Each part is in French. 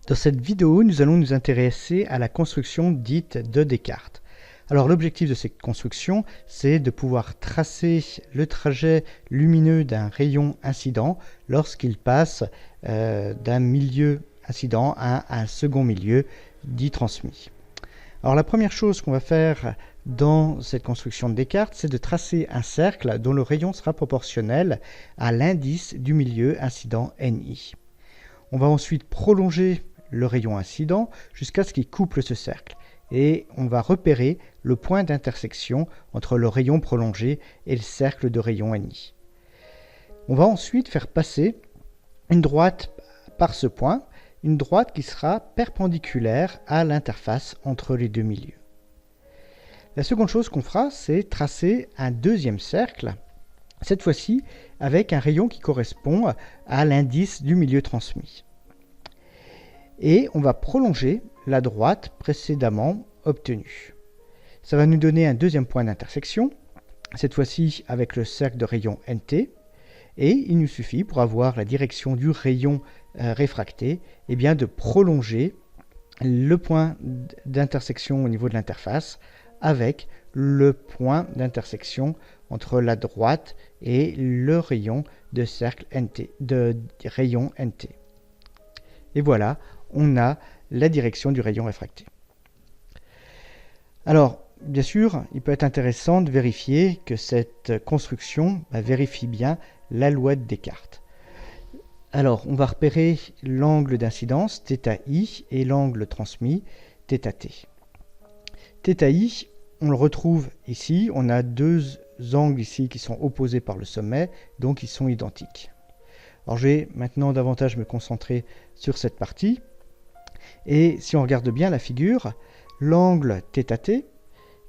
Dans cette vidéo, nous allons nous intéresser à la construction dite de Descartes. Alors l'objectif de cette construction, c'est de pouvoir tracer le trajet lumineux d'un rayon incident lorsqu'il passe d'un milieu incident à un second milieu dit transmis. Alors la première chose qu'on va faire dans cette construction de Descartes, c'est de tracer un cercle dont le rayon sera proportionnel à l'indice du milieu incident NI. On va ensuite prolonger le rayon incident jusqu'à ce qu'il couple ce cercle. Et on va repérer le point d'intersection entre le rayon prolongé et le cercle de rayon NI. On va ensuite faire passer une droite par ce point, une droite qui sera perpendiculaire à l'interface entre les deux milieux. La seconde chose qu'on fera, c'est tracer un deuxième cercle, cette fois-ci avec un rayon qui correspond à l'indice du milieu transmis. Et on va prolonger la droite précédemment obtenue. Ça va nous donner un deuxième point d'intersection, cette fois-ci avec le cercle de rayon NT, et il nous suffit, pour avoir la direction du rayon réfracté, eh bien de prolonger le point d'intersection au niveau de l'interface avec le point d'intersection entre la droite et le rayon de cercle NT, de rayon NT. Et voilà, on a la direction du rayon réfracté. Alors, bien sûr, il peut être intéressant de vérifier que cette construction vérifie bien la loi de Descartes. Alors, on va repérer l'angle d'incidence, θi, et l'angle transmis, θt. θi, on le retrouve ici, on a deux angles ici qui sont opposés par le sommet, donc ils sont identiques. Alors, je vais maintenant davantage me concentrer sur cette partie. Et si on regarde bien la figure, l'angle θt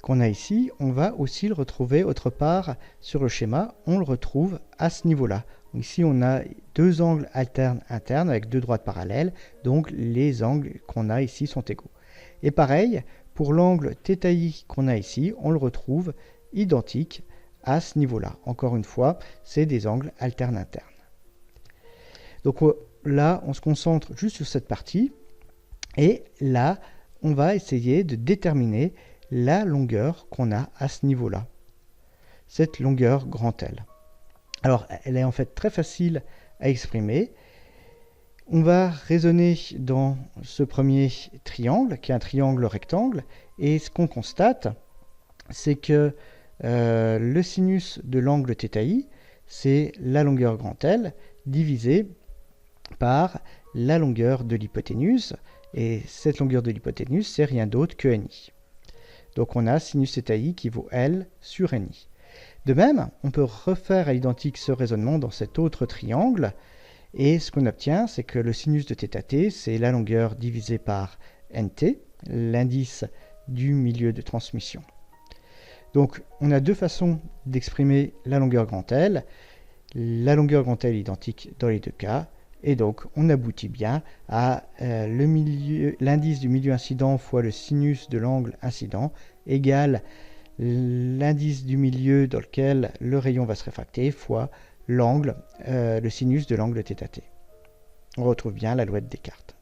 qu'on a ici, on va aussi le retrouver autre part sur le schéma, on le retrouve à ce niveau-là. Ici, on a deux angles alternes internes avec deux droites parallèles, donc les angles qu'on a ici sont égaux. Et pareil, pour l'angle θi qu'on a ici, on le retrouve identique à ce niveau-là. Encore une fois, c'est des angles alternes internes. Donc là, on se concentre juste sur cette partie. Et là, on va essayer de déterminer la longueur qu'on a à ce niveau-là. Cette longueur grand L. Alors, elle est en fait très facile à exprimer. On va raisonner dans ce premier triangle, qui est un triangle rectangle. Et ce qu'on constate, c'est que le sinus de l'angle θi, c'est la longueur grand L divisée par la longueur de l'hypoténuse. Et cette longueur de l'hypoténuse, c'est rien d'autre que NI. Donc on a sinus θi qui vaut L sur NI. De même, on peut refaire à l'identique ce raisonnement dans cet autre triangle. Et ce qu'on obtient, c'est que le sinus de θt, c'est la longueur divisée par NT, l'indice du milieu de transmission. Donc on a deux façons d'exprimer la longueur grand L. La longueur grand L est identique dans les deux cas. Et donc, on aboutit bien à l'indice du milieu incident fois le sinus de l'angle incident égale l'indice du milieu dans lequel le rayon va se réfracter fois l'angle, le sinus de l'angle θt. On retrouve bien la loi de Descartes.